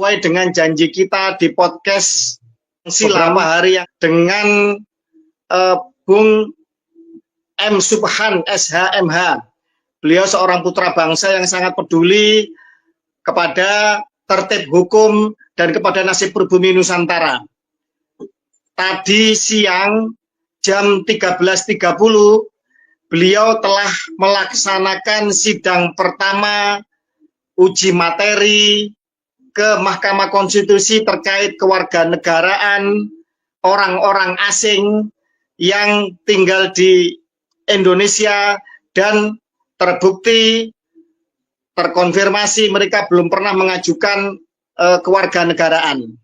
sesuai dengan janji kita di podcast beberapa hari yang dengan Bung M. Subhan SHMH. Beliau seorang putra bangsa yang sangat peduli kepada tertib hukum dan kepada nasib pribumi Nusantara. Tadi siang jam 13.30 beliau telah melaksanakan sidang pertama uji materi ke Mahkamah Konstitusi terkait kewarganegaraan orang-orang asing yang tinggal di Indonesia dan terbukti terkonfirmasi mereka belum pernah mengajukan kewarganegaraan.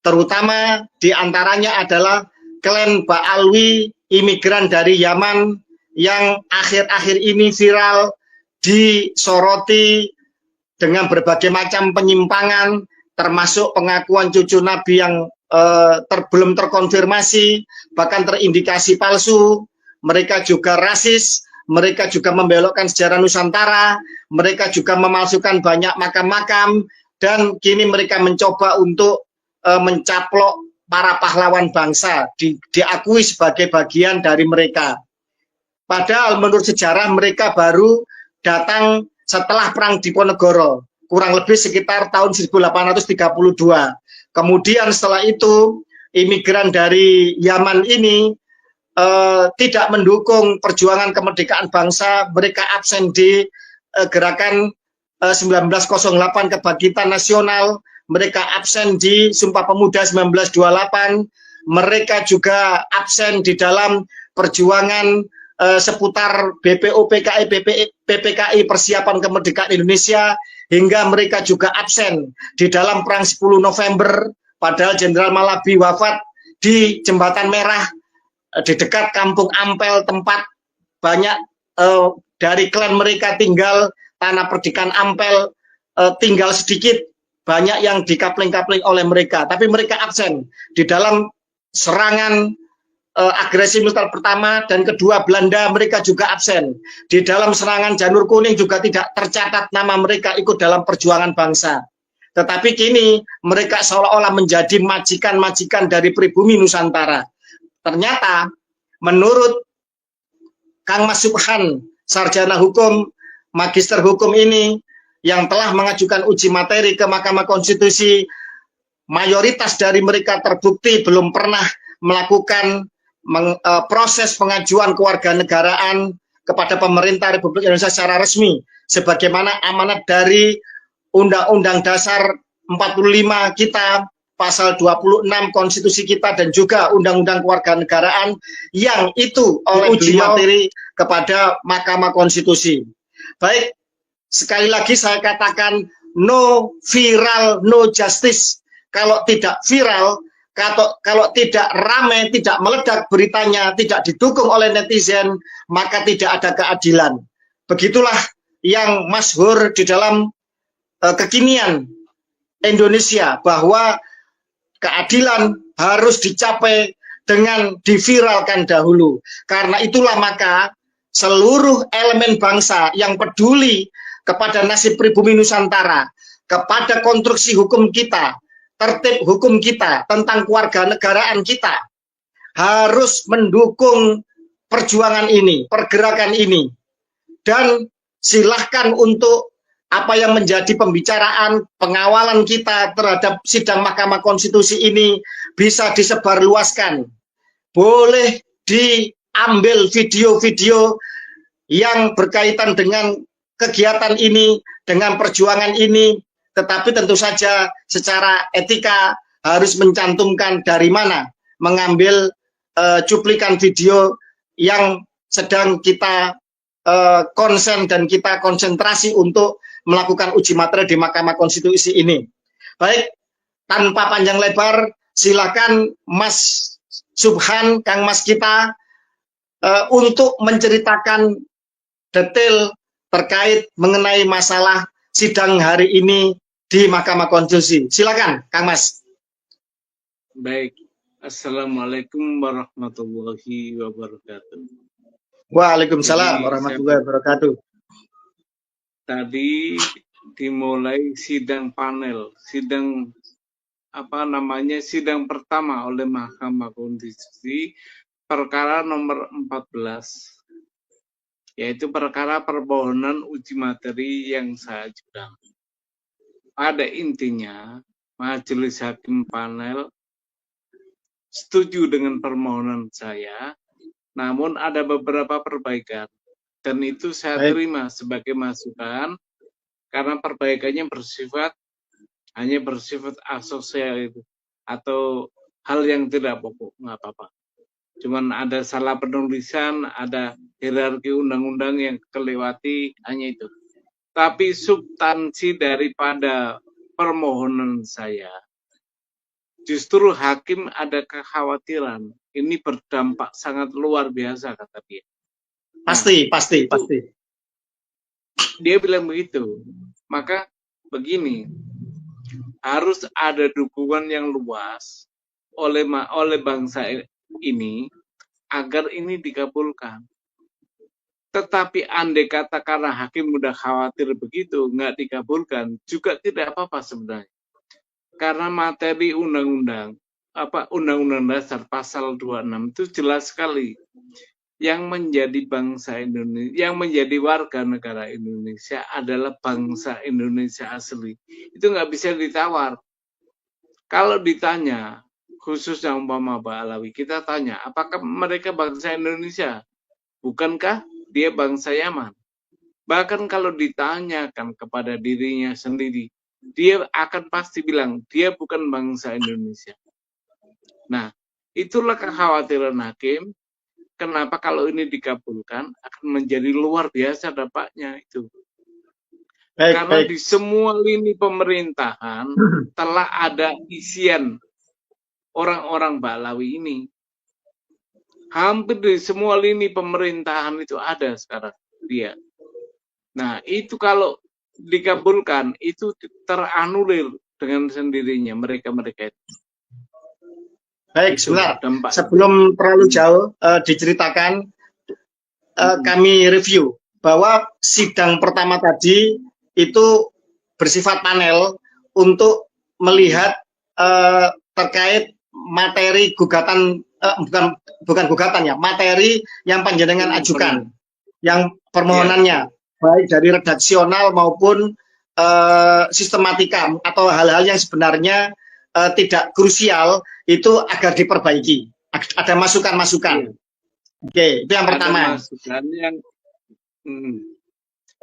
Terutama diantaranya adalah klan Ba'alwi, imigran dari Yaman yang akhir-akhir ini viral, disoroti dengan berbagai macam penyimpangan, termasuk pengakuan cucu Nabi yang belum terkonfirmasi, bahkan terindikasi palsu. Mereka juga rasis, mereka juga membelokkan sejarah Nusantara, mereka juga memalsukan banyak makam-makam, dan kini mereka mencoba untuk mencaplok para pahlawan bangsa, diakui sebagai bagian dari mereka. Padahal menurut sejarah mereka baru datang setelah Perang Diponegoro, kurang lebih sekitar tahun 1832. Kemudian setelah itu, imigran dari Yaman ini tidak mendukung perjuangan kemerdekaan bangsa. Mereka absen di gerakan 1908 Kebangkitan Nasional. Mereka absen di Sumpah Pemuda 1928. Mereka juga absen di dalam perjuangan seputar BPO, PKI, PPKI, Persiapan Kemerdekaan Indonesia, hingga mereka juga absen di dalam Perang 10 November, padahal Jenderal Malabi wafat di Jembatan Merah, di dekat Kampung Ampel, tempat banyak dari klan mereka tinggal, tanah perdikan Ampel tinggal sedikit, banyak yang dikapling-kapling oleh mereka, tapi mereka absen di dalam serangan agresi militer pertama dan kedua Belanda. Mereka juga absen di dalam serangan Janur Kuning, juga tidak tercatat nama mereka ikut dalam perjuangan bangsa. Tetapi kini mereka seolah-olah menjadi majikan-majikan dari pribumi Nusantara. Ternyata menurut Kang Mas Subhan, sarjana hukum, magister hukum ini yang telah mengajukan uji materi ke Mahkamah Konstitusi, mayoritas dari mereka terbukti belum pernah melakukan proses pengajuan kewarganegaraan kepada pemerintah Republik Indonesia secara resmi, sebagaimana amanat dari Undang-Undang Dasar 45 kita, pasal 26 konstitusi kita, dan juga Undang-Undang Kewarganegaraan yang itu oleh uji materi kepada Mahkamah Konstitusi. Baik, sekali lagi saya katakan, no viral, no justice. Kalau tidak viral, kalau tidak ramai, tidak meledak beritanya, tidak didukung oleh netizen, maka tidak ada keadilan. Begitulah yang masyhur di dalam kekinian Indonesia, bahwa keadilan harus dicapai dengan diviralkan dahulu. Karena itulah maka seluruh elemen bangsa yang peduli kepada nasib pribumi Nusantara, kepada konstruksi hukum kita, tertib hukum kita, tentang kewarganegaraan kita, harus mendukung perjuangan ini, pergerakan ini. Dan silahkan untuk apa yang menjadi pembicaraan, pengawalan kita terhadap sidang Mahkamah Konstitusi ini bisa disebarluaskan. Boleh diambil video-video yang berkaitan dengan kegiatan ini, dengan perjuangan ini, tetapi tentu saja secara etika harus mencantumkan dari mana mengambil cuplikan video yang sedang kita konsen dan kita konsentrasi untuk melakukan uji materi di Mahkamah Konstitusi ini. Baik, tanpa panjang lebar, silakan Mas Subhan, Kang Mas kita, untuk menceritakan detail terkait mengenai masalah sidang hari ini di Mahkamah Konstitusi. Silakan, Kang Mas. Baik. Assalamualaikum warahmatullahi wabarakatuh. Waalaikumsalam warahmatullahi wabarakatuh. Tadi dimulai sidang panel, sidang sidang pertama oleh Mahkamah Konstitusi perkara nomor 14, yaitu perkara permohonan uji materi yang saya ajukan. Pada intinya, Majelis Hakim panel setuju dengan permohonan saya, namun ada beberapa perbaikan, dan itu saya terima sebagai masukan karena perbaikannya hanya bersifat asosial itu, atau hal yang tidak pokok, nggak apa-apa. Cuman ada salah penulisan, ada hierarki undang-undang yang kelewati, hanya itu. Tapi substansi daripada permohonan saya, justru hakim ada kekhawatiran ini berdampak sangat luar biasa, kata dia. Pasti. Dia bilang begitu. Maka begini, harus ada dukungan yang luas oleh bangsa ini agar ini dikabulkan. Tetapi andai kata karena hakim udah khawatir begitu, nggak dikabulkan, juga tidak apa-apa sebenarnya. Karena materi undang-undang dasar pasal 26 itu jelas sekali. Yang menjadi bangsa Indonesia, yang menjadi warga negara Indonesia adalah bangsa Indonesia asli. Itu nggak bisa ditawar. Kalau ditanya, khususnya umpama Mbak Alawi, kita tanya, apakah mereka bangsa Indonesia? Bukankah dia bangsa Yaman? Bahkan kalau ditanyakan kepada dirinya sendiri, dia akan pasti bilang, dia bukan bangsa Indonesia. Nah, itulah kekhawatiran hakim, kenapa kalau ini dikabulkan, akan menjadi luar biasa dampaknya itu. Karena di semua lini pemerintahan telah ada isian orang-orang Balawi ini. Hampir di semua lini pemerintahan itu ada sekarang dia. Nah, itu kalau dikabulkan, itu teranulir dengan sendirinya mereka-mereka itu. Baik, sebentar. Sebelum terlalu jauh diceritakan, kami review bahwa sidang pertama tadi itu bersifat panel untuk melihat terkait materi gugatan, bukan gugatan ya, materi yang panjenengan ajukan, yang permohonannya, baik dari redaksional maupun sistematika atau hal-hal yang sebenarnya tidak krusial, itu agar diperbaiki. Ada masukan-masukan. Oke, itu yang pertama.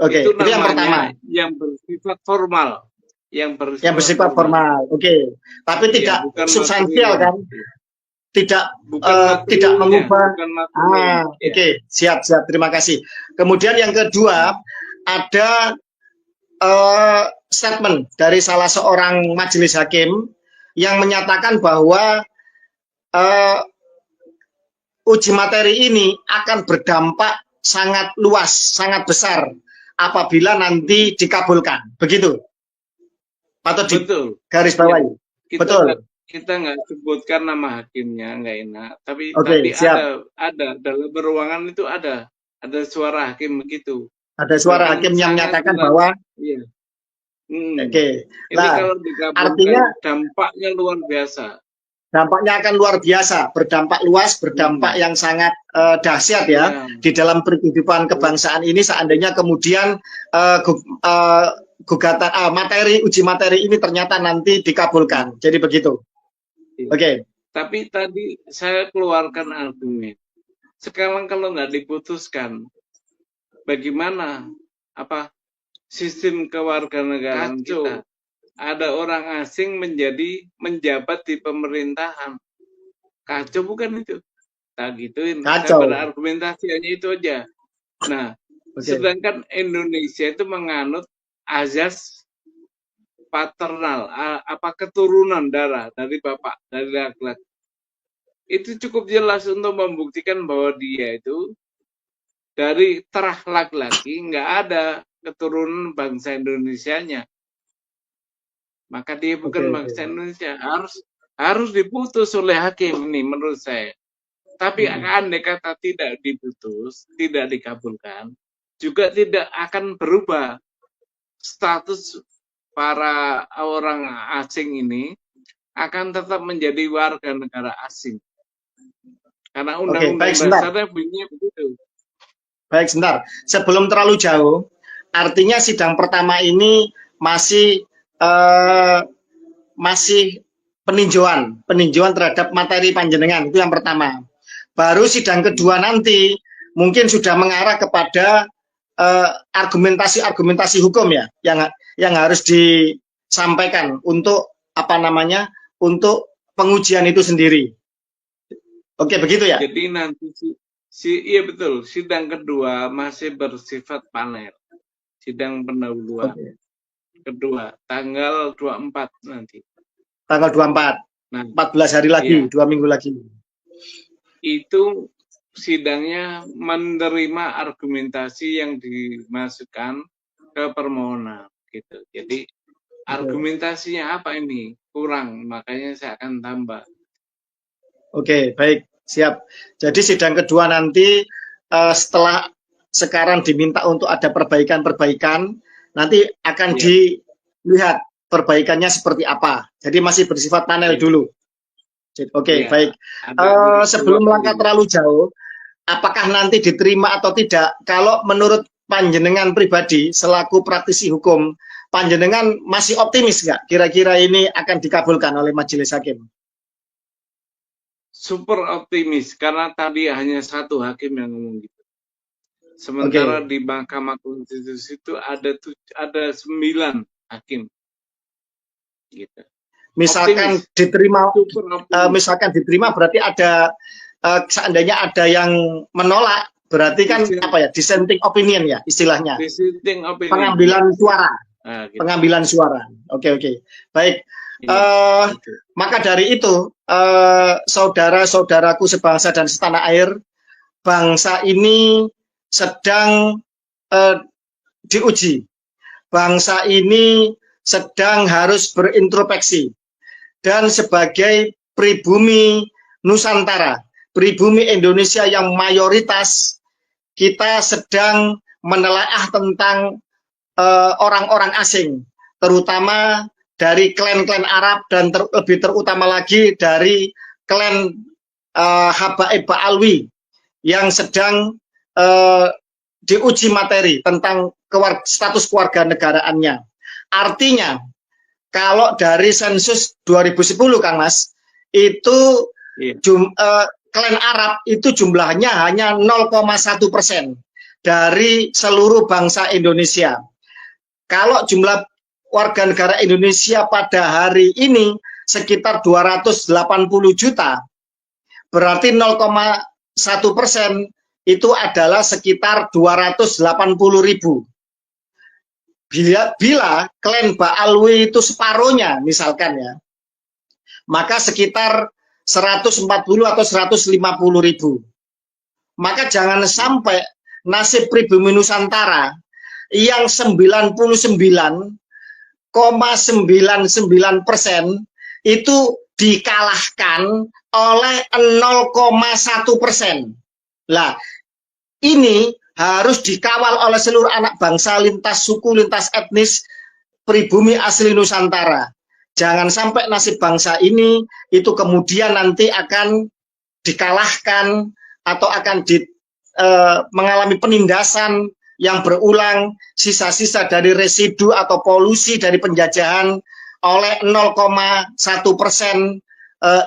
Oke, itu yang pertama. Yang bersifat formal. Yang bersifat formal. Oke. Tapi tidak substansial kan? Tidak mengubah. Oke, siap. Terima kasih. Kemudian yang kedua, ada statement dari salah seorang majelis hakim yang menyatakan bahwa uji materi ini akan berdampak sangat luas, sangat besar apabila nanti dikabulkan. Begitu? Atau di garis bawahi? Betul. Kita nggak sebutkan nama hakimnya, nggak enak. Tapi ada dalam ruangan itu ada suara hakim begitu. Ada suara hakim yang menyatakan bahwa. Iya. Oke. Nah, kalau artinya dampaknya luar biasa. Dampaknya akan luar biasa, berdampak luas, berdampak yang sangat dahsyat ya di dalam kehidupan kebangsaan ini. Seandainya kemudian gugatan uji materi ini ternyata nanti dikabulkan. Jadi begitu. Oke. Tapi tadi saya keluarkan argumen. Sekarang kalau nggak diputuskan, bagaimana sistem kewarganegaraan kita? Ada orang asing menjabat di pemerintahan. Kacau bukan itu? Tak gituin. Saya berargumentasi hanya itu aja. Nah, sedangkan Indonesia itu menganut azas paternal, keturunan darah dari bapak, dari laki-laki. Itu cukup jelas untuk membuktikan bahwa dia itu dari terah laki-laki, nggak ada keturunan bangsa Indonesianya. Maka dia bukan bangsa Indonesia. Harus diputus oleh hakim ini menurut saya. Tapi andai kata tidak diputus, tidak dikabulkan, juga tidak akan berubah status para orang asing ini akan tetap menjadi warga negara asing. Karena undang-undang dasarnya bunyinya begitu. Baik, sebentar. Sebelum terlalu jauh, artinya sidang pertama ini masih peninjauan terhadap materi panjenengan, itu yang pertama. Baru sidang kedua nanti mungkin sudah mengarah kepada argumentasi hukum ya, yang harus disampaikan untuk untuk pengujian itu sendiri. Oke, begitu ya? Jadi nanti iya betul, sidang kedua masih bersifat panel. Sidang pendahuluan. Kedua, tanggal 24 nanti. Tanggal 24. Nah, 14 hari lagi, iya. 2 minggu lagi. Itu sidangnya menerima argumentasi yang dimasukkan ke permohonan gitu. Jadi argumentasinya apa ini? Kurang, makanya saya akan tambah. Oke, baik, siap. Jadi sidang kedua nanti setelah sekarang diminta untuk ada perbaikan-perbaikan, nanti akan dilihat perbaikannya seperti apa. Jadi masih bersifat panel dulu. Oke, baik. Sebelum melangkah terlalu jauh, apakah nanti diterima atau tidak? Kalau menurut panjenengan pribadi selaku praktisi hukum, panjenengan masih optimis nggak? Kira-kira ini akan dikabulkan oleh majelis hakim? Super optimis karena tadi hanya satu hakim yang ngomong gitu. Sementara di Mahkamah Konstitusi itu ada 9 hakim. Gitu. Misalkan diterima berarti ada seandainya ada yang menolak berarti kan dissenting opinion ya istilahnya. Dissenting opinion. Pengambilan suara. Gitu. Pengambilan suara. Oke. Baik. Maka dari itu saudara-saudaraku sebangsa dan setanah air, bangsa ini sedang diuji. Bangsa ini sedang harus berintrospeksi. Dan sebagai pribumi Nusantara, pribumi Indonesia yang mayoritas, kita sedang menelaah tentang orang-orang asing, terutama dari klan-klan Arab dan lebih terutama lagi dari klan Habaib Alwi yang sedang diuji materi tentang status keluarga negaraannya. Artinya, kalau dari sensus 2010, Kang Mas, itu klan Arab itu jumlahnya hanya 0,1% dari seluruh bangsa Indonesia. Kalau jumlah warga negara Indonesia pada hari ini sekitar 280 juta, berarti 0,1% itu adalah sekitar 280.000. Bila klan Ba'alwi itu separuhnya misalkan ya, maka sekitar 140 atau 150.000. Maka jangan sampai nasib pribumi Nusantara yang 99,99% itu dikalahkan oleh 0,1%. Lah, ini harus dikawal oleh seluruh anak bangsa lintas suku, lintas etnis, pribumi asli Nusantara. Jangan sampai nasib bangsa ini itu kemudian nanti akan dikalahkan atau akan mengalami penindasan yang berulang, sisa-sisa dari residu atau polusi dari penjajahan oleh 0,1%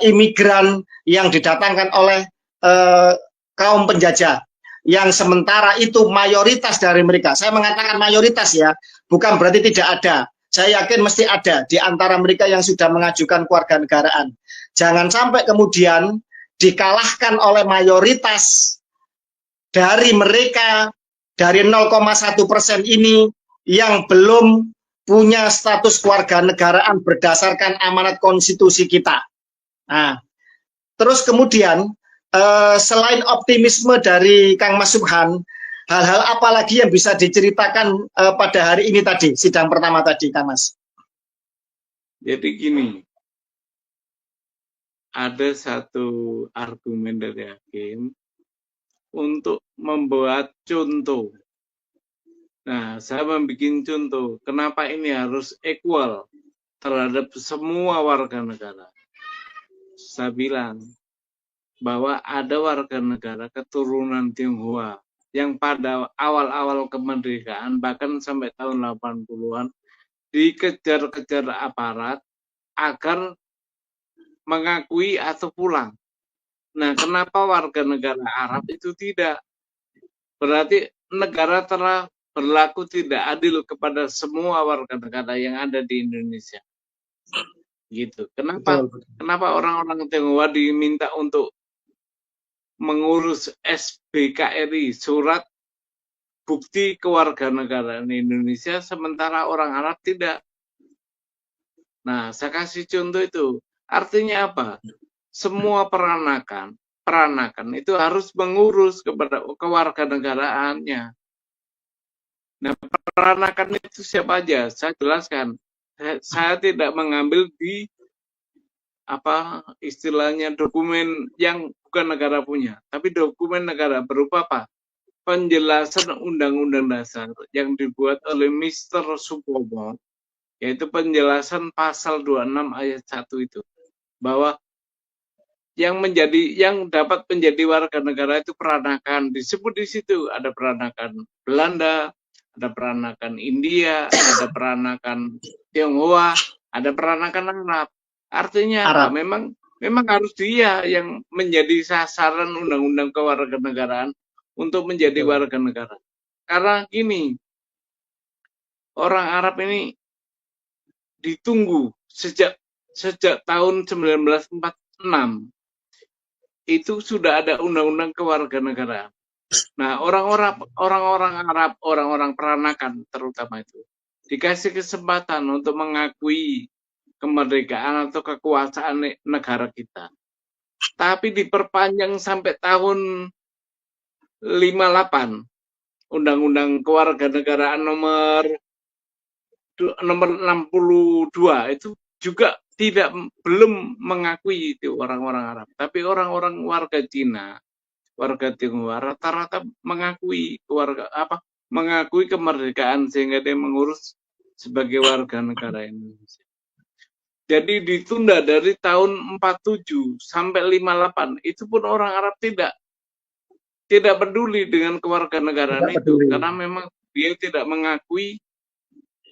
imigran yang didatangkan oleh kaum penjajah, yang sementara itu mayoritas dari mereka. Saya mengatakan mayoritas ya, bukan berarti tidak ada. Saya yakin mesti ada di antara mereka yang sudah mengajukan kewarganegaraan. Jangan sampai kemudian dikalahkan oleh mayoritas dari mereka, dari 0,1% ini yang belum punya status kewarganegaraan berdasarkan amanat konstitusi kita. Nah, terus kemudian selain optimisme dari Kang Mas Subhan, hal-hal apa lagi yang bisa diceritakan pada hari ini tadi, sidang pertama tadi, Kang Mas? Jadi gini, ada satu argumen dari hakim untuk membuat contoh. Nah, saya membuat contoh, kenapa ini harus equal terhadap semua warga negara. Saya bilang bahwa ada warga negara keturunan Tionghoa yang pada awal-awal kemerdekaan, bahkan sampai tahun 80-an, dikejar-kejar aparat agar mengakui atau pulang. Nah, kenapa warga negara Arab itu tidak? Berarti negara telah berlaku tidak adil kepada semua warga negara yang ada di Indonesia. Gitu. Kenapa? Betul. Kenapa orang-orang Tionghoa diminta untuk mengurus SBKRI, surat bukti kewarganegaraan Indonesia, sementara orang Arab tidak? Nah, saya kasih contoh itu. Artinya apa? Semua peranakan itu harus mengurus kepada kewarganegaraannya. Nah, peranakan itu siapa aja? Saya jelaskan. Saya tidak mengambil di apa istilahnya dokumen yang bukan negara punya, tapi dokumen negara berupa apa? Penjelasan Undang-Undang Dasar yang dibuat oleh Mr. Supomo, yaitu penjelasan pasal 26 ayat 1 itu, bahwa yang dapat menjadi warga negara itu peranakan. Disebut di situ ada peranakan Belanda, ada peranakan India, ada peranakan Tionghoa, ada peranakan Arab. Artinya apa? Memang harus dia yang menjadi sasaran undang-undang kewarganegaraan untuk menjadi warga negara. Karena gini, orang Arab ini ditunggu sejak tahun 1946. Itu sudah ada undang-undang kewarganegaraan. Nah, orang-orang Arab, orang-orang peranakan terutama itu, dikasih kesempatan untuk mengakui kemerdekaan atau kekuasaan negara kita. Tapi diperpanjang sampai tahun 58, Undang-Undang Kewarganegaraan nomor 62 itu juga belum mengakui itu orang-orang Arab, tapi orang-orang warga Cina, warga Tionghoa rata-rata mengakui kemerdekaan sehingga dia mengurus sebagai warga negara Indonesia. Jadi ditunda dari tahun 47 sampai 58, itu pun orang Arab tidak peduli dengan kewarganegaraan itu, karena memang dia tidak mengakui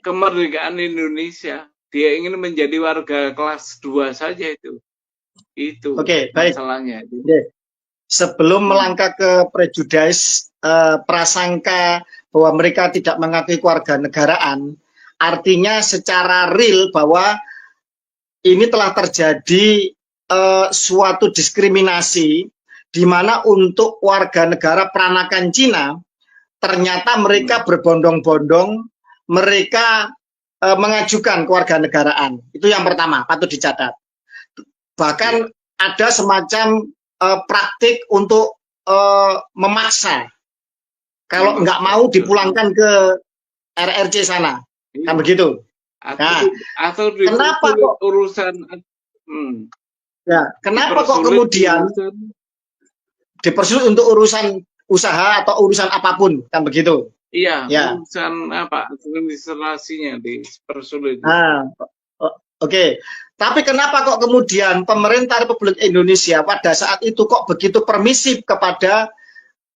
kemerdekaan Indonesia. Dia ingin menjadi warga kelas 2 saja itu. Itu masalahnya. Baik. Sebelum melangkah ke prejudice, prasangka bahwa mereka tidak mengakui kewarganegaraan, artinya secara real bahwa ini telah terjadi suatu diskriminasi di mana untuk warga negara peranakan Cina ternyata mereka berbondong-bondong mereka mengajukan kewarganegaraan. Itu yang pertama, patut dicatat. Bahkan ada semacam praktik untuk memaksa kalau nggak mau dipulangkan ke RRC sana, kan begitu. Atau kenapa kok urusan kenapa kok kemudian dipersulit untuk urusan usaha atau urusan apapun, kan begitu. Iya, urusan apa administrasinya dipersulit. Oke. Tapi kenapa kok kemudian pemerintah Republik Indonesia pada saat itu kok begitu permisif kepada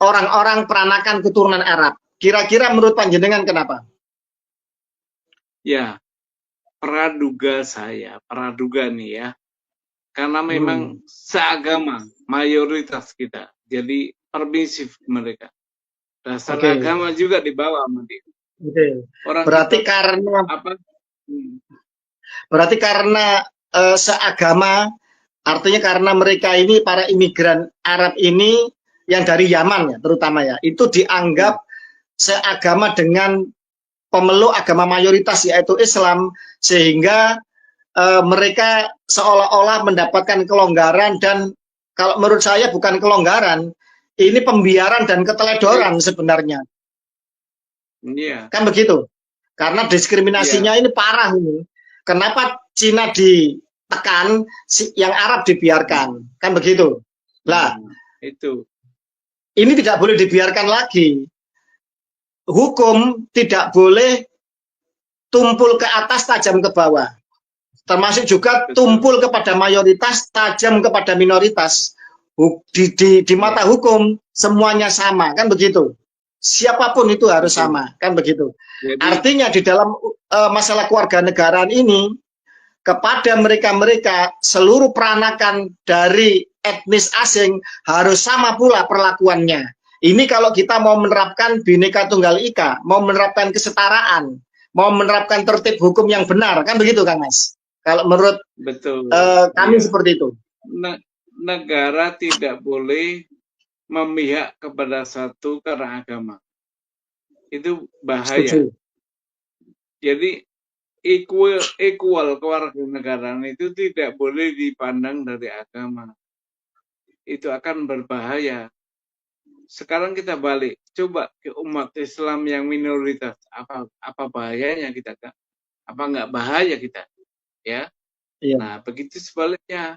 orang-orang peranakan keturunan Arab? Kira-kira menurut panjenengan kenapa? Ya, praduga nih ya. Karena memang seagama mayoritas kita. Jadi permisif mereka. Dasar agama juga dibawa sama dia. Berarti karena apa? Berarti karena seagama, artinya karena mereka ini para imigran Arab ini yang dari Yaman ya terutama ya, itu dianggap seagama dengan pemeluk agama mayoritas yaitu Islam, sehingga mereka seolah-olah mendapatkan kelonggaran, dan kalau menurut saya bukan kelonggaran, ini pembiaran dan keteledoran sebenarnya. Kan begitu? Karena diskriminasinya ini parah ini. Kenapa Cina ditekan, yang Arab dibiarkan? Kan begitu. Lah, itu. Ini tidak boleh dibiarkan lagi. hukum tidak boleh tumpul ke atas, tajam ke bawah. Termasuk juga tumpul kepada mayoritas, tajam kepada minoritas. Di mata hukum semuanya sama, kan begitu. Siapapun itu harus sama, kan begitu. Jadi, artinya di dalam masalah kewarganegaraan ini, kepada mereka-mereka seluruh peranakan dari etnis asing harus sama pula perlakuannya. Ini kalau kita mau menerapkan Bhinneka Tunggal Ika, mau menerapkan kesetaraan, mau menerapkan tertib hukum yang benar, kan begitu Kang Mas? Kalau menurut kami seperti itu. Negara tidak boleh memihak kepada satu karena agama. Itu bahaya. Setuju. Jadi equal kewarganegaraan itu tidak boleh dipandang dari agama. Itu akan berbahaya. Sekarang kita balik, coba ke umat Islam yang minoritas, apa bahayanya kita, Kak? Apa nggak bahaya kita, ya? Iya. Nah, begitu sebaliknya,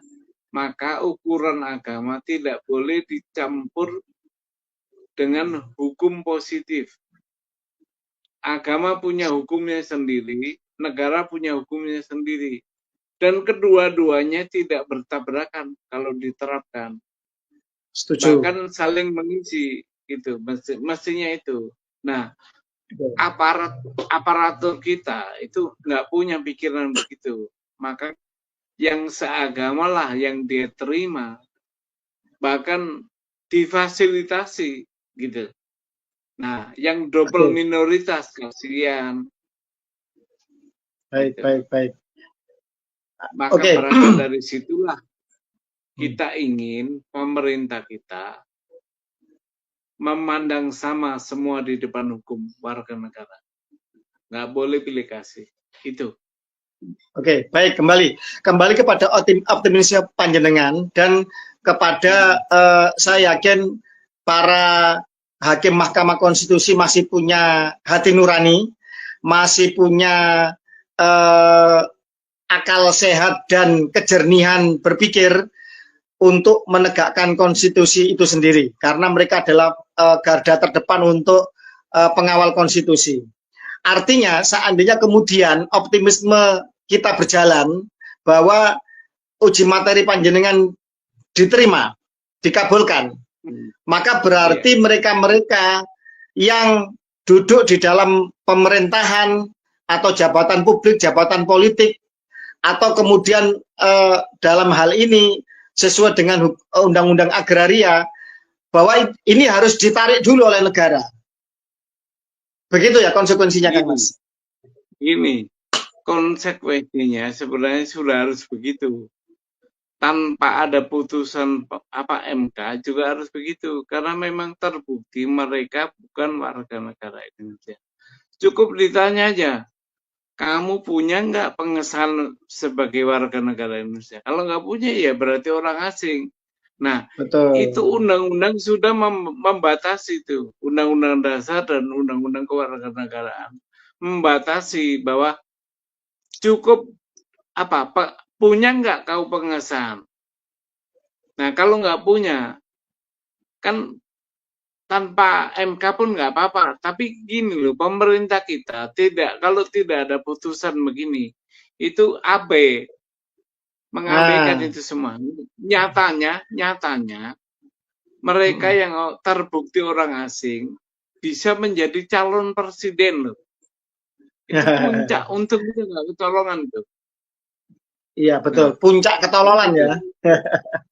maka ukuran agama tidak boleh dicampur dengan hukum positif. Agama punya hukumnya sendiri, negara punya hukumnya sendiri, dan kedua-duanya tidak bertabrakan kalau diterapkan. Setuju. Bahkan saling mengisi itu mestinya itu. Nah, aparatur kita itu nggak punya pikiran begitu. Maka yang seagama lah yang dia terima, bahkan difasilitasi gitu. Nah, yang double minoritas kasihan. Baik, gitu. Baik. Maka berasal dari situlah kita ingin pemerintah kita memandang sama semua di depan hukum warga negara. Nggak boleh pilih kasih. Itu. Oke, baik. Kembali kepada optimisme panjenengan dan kepada saya yakin para hakim Mahkamah Konstitusi masih punya hati nurani, masih punya akal sehat dan kejernihan berpikir untuk menegakkan konstitusi itu sendiri, karena mereka adalah garda terdepan untuk pengawal konstitusi. Artinya, seandainya kemudian optimisme kita berjalan bahwa uji materi panjenengan diterima, dikabulkan, maka berarti mereka-mereka yang duduk di dalam pemerintahan atau jabatan publik, jabatan politik, atau kemudian dalam hal ini sesuai dengan undang-undang agraria, bahwa ini harus ditarik dulu oleh negara. Begitu ya konsekuensinya, Kang Mas? Ini konsekuensinya sebenarnya sudah harus begitu. Tanpa ada putusan MK juga harus begitu, karena memang terbukti mereka bukan warga negara Indonesia. Cukup ditanya aja, kamu punya nggak pengesahan sebagai warga negara Indonesia? Kalau nggak punya, ya berarti orang asing. Nah, betul. Itu undang-undang sudah membatasi itu. Undang-undang dasar dan undang-undang kewarganegaraan membatasi bahwa cukup punya nggak kau pengesahan? Nah, kalau nggak punya, kan tanpa MK pun nggak apa-apa. Tapi gini loh, pemerintah kita kalau tidak ada putusan begini, itu abe, mengabaikan itu semua. Nyatanya mereka yang terbukti orang asing bisa menjadi calon presiden loh. Itu puncak untung itu nggak kecolongan tuh. Iya betul, puncak ketololan ya.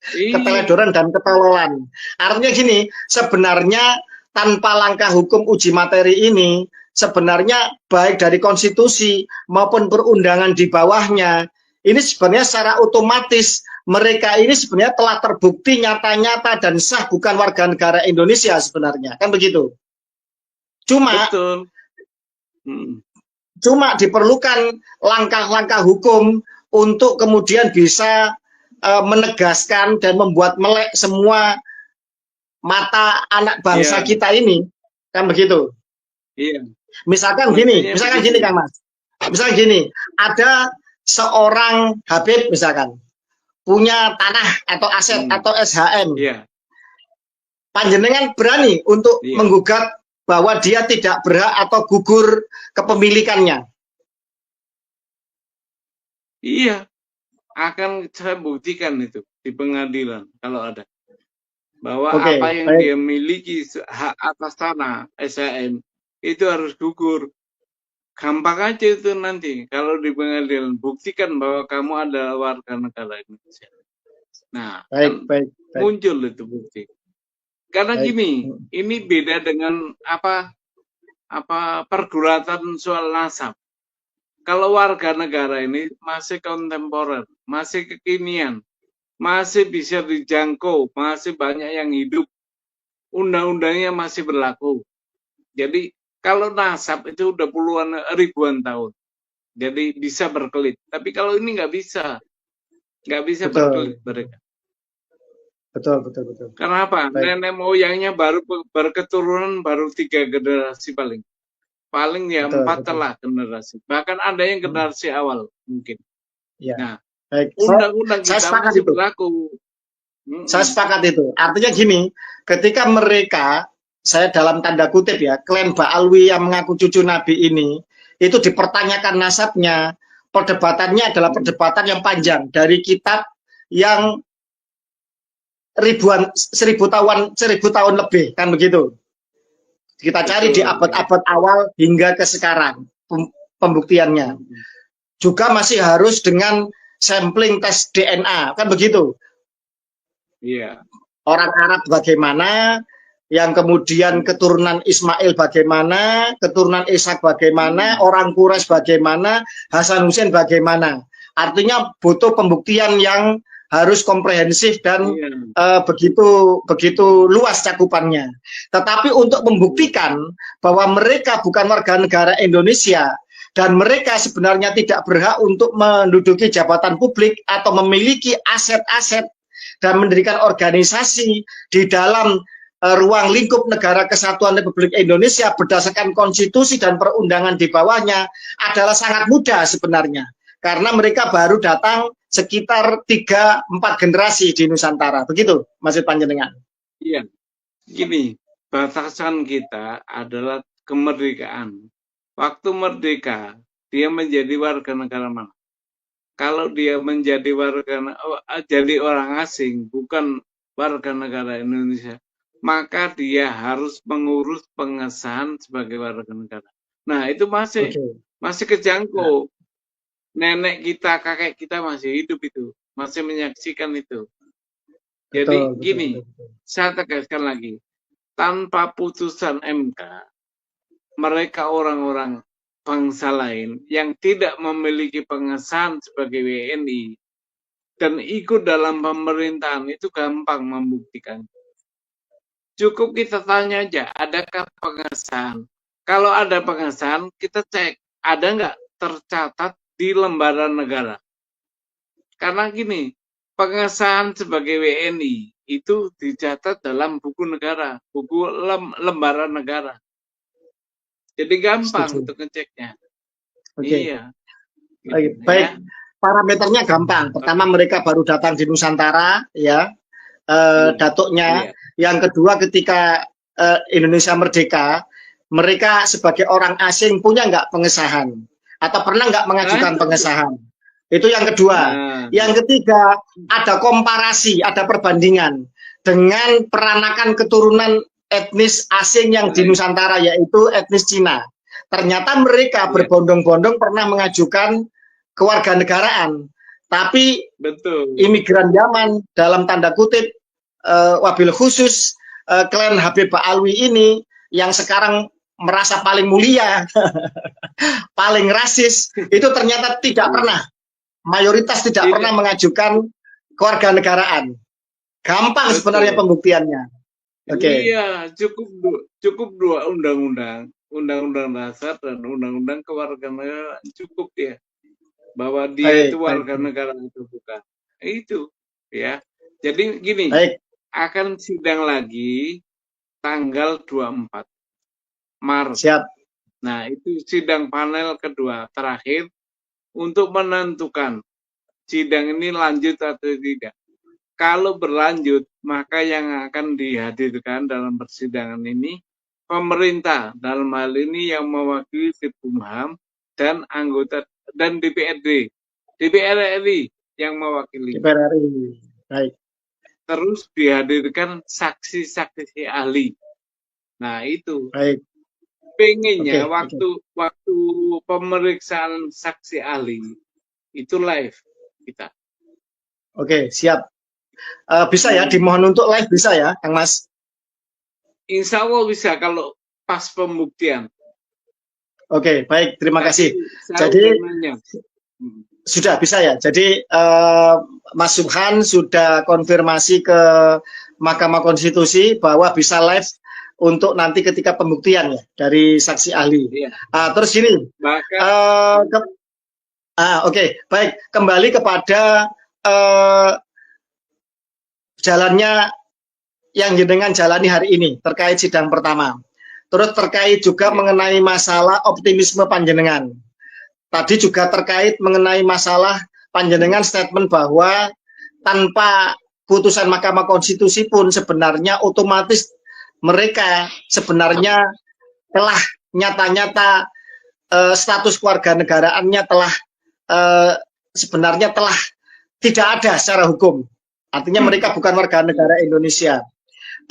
Keteledoran dan ketololan. Artinya gini, sebenarnya tanpa langkah hukum uji materi ini, sebenarnya baik dari konstitusi maupun perundangan di bawahnya, ini sebenarnya secara otomatis mereka ini sebenarnya telah terbukti nyata-nyata dan sah bukan warga negara Indonesia sebenarnya, kan begitu. Cuma diperlukan langkah-langkah hukum untuk kemudian bisa menegaskan dan membuat melek semua mata anak bangsa kita ini, kan begitu. Misalkan gini Kang Mas. Misalkan gini, ada seorang Habib misalkan punya tanah atau aset atau SHM. Panjenengan berani untuk menggugat bahwa dia tidak berhak atau gugur kepemilikannya. Iya, akan saya buktikan itu di pengadilan kalau ada. Bahwa Oke, apa yang baik. dia miliki hak atas tanah SHM itu harus gugur. Gampang aja itu nanti kalau di pengadilan buktikan bahwa kamu adalah warga negara Indonesia. Nah, Baik, kan baik, baik, muncul itu bukti. Karena baik. gini, ini beda dengan apa pergulatan soal nasab. Kalau warga negara ini masih kontemporer, masih kekinian, masih bisa dijangkau, masih banyak yang hidup, undang-undangnya masih berlaku. Jadi kalau nasab itu udah puluhan ribuan tahun, jadi bisa berkelit. Tapi kalau ini nggak bisa Betul, berkelit mereka. betul, betul, betul. Kenapa? Baik. Nenek moyangnya baru berketurunan baru 3 generasi paling ya Betul, 4 betul. lah generasi. Bahkan ada yang generasi awal mungkin. Ya, Nah, baik. undang-undang Saya kita sepakat masih itu. berlaku. Saya sepakat itu. Artinya gini, ketika mereka, saya dalam tanda kutip ya, klan Ba'alwi yang mengaku cucu Nabi ini, itu dipertanyakan nasabnya, perdebatannya adalah perdebatan yang panjang dari kitab yang seribu tahun lebih, kan begitu. Kita cari di abad-abad awal hingga ke sekarang pembuktiannya. Juga masih harus dengan sampling tes DNA, kan begitu. Iya. Orang Arab bagaimana, yang kemudian keturunan Ismail bagaimana, keturunan Ishak bagaimana, orang Quraisy bagaimana, Hasan Hussein bagaimana. Artinya butuh pembuktian yang harus komprehensif dan begitu luas cakupannya. Tetapi untuk membuktikan bahwa mereka bukan warga negara Indonesia dan mereka sebenarnya tidak berhak untuk menduduki jabatan publik atau memiliki aset-aset dan mendirikan organisasi di dalam ruang lingkup Negara Kesatuan Republik Indonesia berdasarkan konstitusi dan perundangan di bawahnya adalah sangat mudah sebenarnya. Karena mereka baru datang sekitar 3-4 generasi di Nusantara. Begitu, Mas Panjenengan. Iya, gini, batasan kita adalah kemerdekaan. Waktu merdeka, dia menjadi warga negara mana? Kalau dia menjadi jadi orang asing, bukan warga negara Indonesia, maka dia harus mengurus pengesahan sebagai warga negara. Nah, itu masih kejangkau. Nenek kita, kakek kita masih hidup itu, masih menyaksikan itu. Jadi gini, saya tegaskan lagi, tanpa putusan MK, mereka orang-orang bangsa lain yang tidak memiliki pengesahan sebagai WNI dan ikut dalam pemerintahan itu gampang membuktikan. Cukup kita tanya aja, adakah pengesahan? Kalau ada pengesahan, kita cek, ada nggak tercatat di lembaran negara. Karena gini, pengesahan sebagai WNI itu dicatat dalam buku negara, buku lembaran negara. Jadi gampang untuk ngeceknya. Iya. Gitu, baik, ya. Parameternya gampang. Pertama mereka baru datang di Nusantara, ya, datuknya. Yang kedua ketika Indonesia merdeka, mereka sebagai orang asing punya nggak pengesahan? Atau pernah nggak mengajukan pengesahan? Itu yang kedua. Yang ketiga, ada komparasi, ada perbandingan dengan peranakan keturunan etnis asing yang di Nusantara, yaitu etnis Cina. Ternyata mereka berbondong-bondong pernah mengajukan kewarganegaraan, tapi imigran Yaman dalam tanda kutip wabil khusus klan Habib Ba'alwi ini yang sekarang merasa paling mulia, paling rasis, itu ternyata tidak pernah, mayoritas tidak pernah mengajukan kewarganegaraan. Gampang sebenarnya pembuktiannya. Iya, cukup dua undang-undang, undang-undang dasar dan undang-undang kewarganegaraan, cukup ya, bahwa dia itu warga negara itu bukan. Itu ya. Jadi gini, akan sidang lagi tanggal 24 Maret. Siap. Nah, itu sidang panel kedua terakhir untuk menentukan sidang ini lanjut atau tidak. Kalau berlanjut, maka yang akan dihadirkan dalam persidangan ini pemerintah dalam hal ini yang mewakili Kemenkumham dan anggota dan DPR RI yang mewakili. DPR RI. Baik. Terus dihadirkan saksi-saksi ahli. Nah, itu. Baik. Pengennya waktu pemeriksaan saksi ahli itu live kita. Oke, siap. Bisa ya, dimohon untuk live bisa ya, Kang Mas? Insya Allah bisa kalau pas pembuktian. Oke, baik, terima kasih. Jadi sudah bisa ya. Jadi Mas Subhan sudah konfirmasi ke Mahkamah Konstitusi bahwa bisa live untuk nanti ketika pembuktian ya dari saksi ahli. Iya. Terus gini, oke, baik. Kembali kepada jalannya yang jenengan jalani hari ini terkait sidang pertama. Terus terkait juga mengenai masalah optimisme panjenengan. Tadi juga terkait mengenai masalah panjenengan statement bahwa tanpa putusan Mahkamah Konstitusi pun sebenarnya otomatis mereka sebenarnya telah nyata-nyata status keluarga negaraannya telah sebenarnya telah tidak ada secara hukum. Artinya mereka bukan warga negara Indonesia.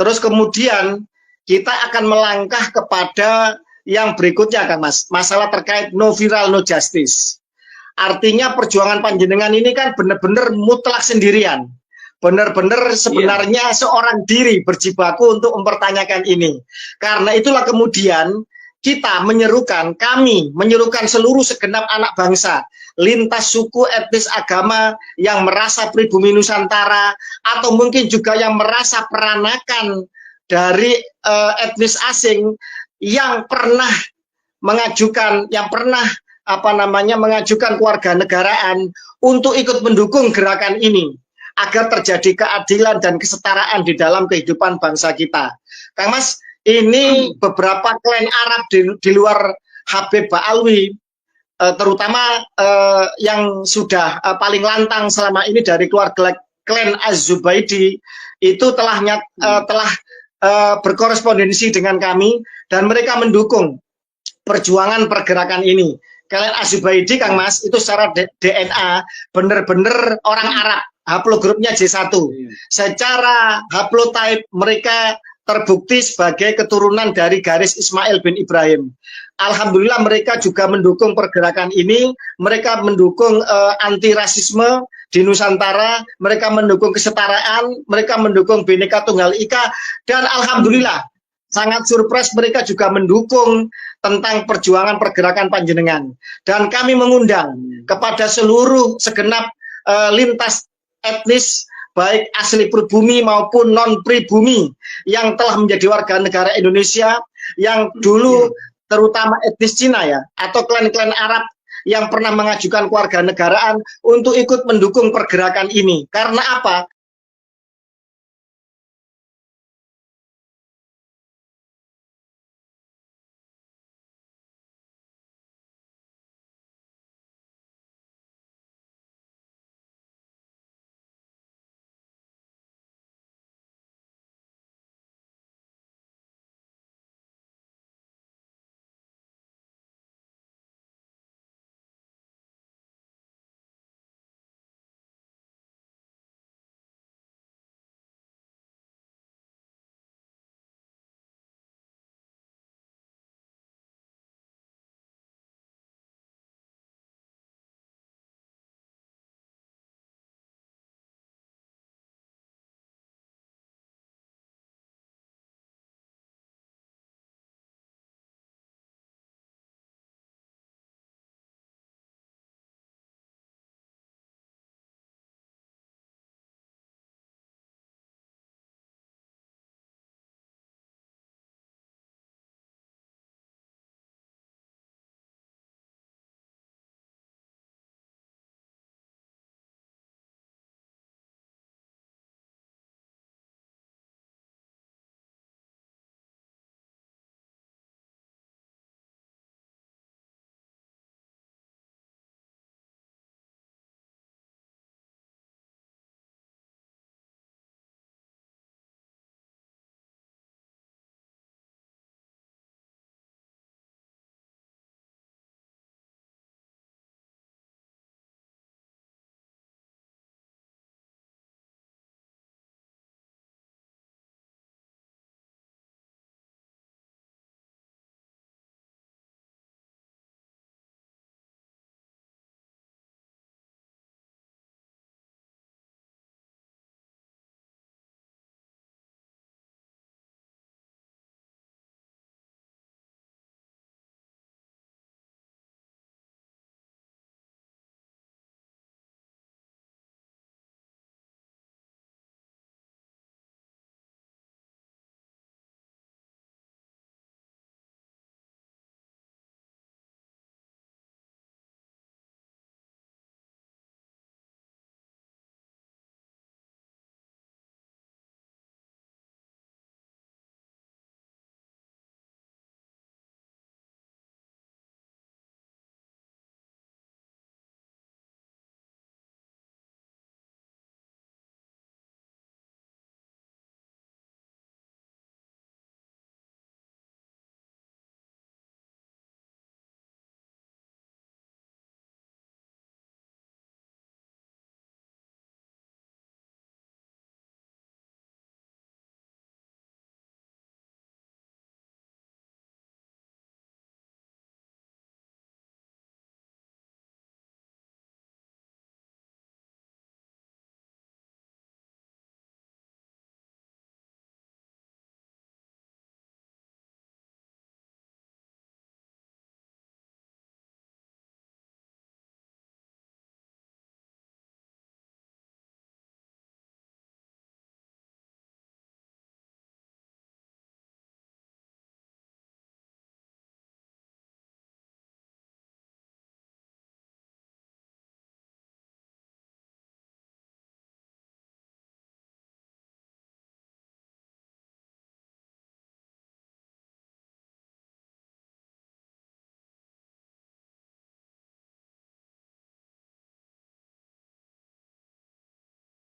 Terus kemudian kita akan melangkah kepada yang berikutnya, Kang Mas. Masalah terkait no viral, no justice. Artinya perjuangan panjenengan ini kan benar-benar mutlak sendirian. Benar-benar sebenarnya seorang diri berjibaku untuk mempertanyakan ini. Karena itulah kemudian kita kami menyerukan seluruh segenap anak bangsa, lintas suku, etnis, agama yang merasa pribumi Nusantara, atau mungkin juga yang merasa peranakan dari etnis asing yang pernah mengajukan, mengajukan kewarganegaraan untuk ikut mendukung gerakan ini agar terjadi keadilan dan kesetaraan di dalam kehidupan bangsa kita. Kang Mas, ini beberapa klan Arab di luar Habib Ba'alwi, terutama yang sudah paling lantang selama ini dari keluarga klan Az-Zubaidi, itu telah berkorespondensi dengan kami dan mereka mendukung perjuangan pergerakan ini. Klan Az-Zubaidi, Kang Mas, itu secara DNA benar-benar orang Arab, haplogrupnya J1. Secara haplotype mereka terbukti sebagai keturunan dari garis Ismail bin Ibrahim. Alhamdulillah mereka juga mendukung pergerakan ini, mereka mendukung anti rasisme di Nusantara, mereka mendukung kesetaraan, mereka mendukung Bhinneka Tunggal Ika, dan alhamdulillah sangat surprise mereka juga mendukung tentang perjuangan pergerakan panjenengan. Dan kami mengundang kepada seluruh segenap lintas etnis, baik asli pribumi maupun non pribumi yang telah menjadi warga negara Indonesia, yang dulu terutama etnis Cina ya, atau klan-klan Arab yang pernah mengajukan kewarganegaraan untuk ikut mendukung pergerakan ini. Karena apa?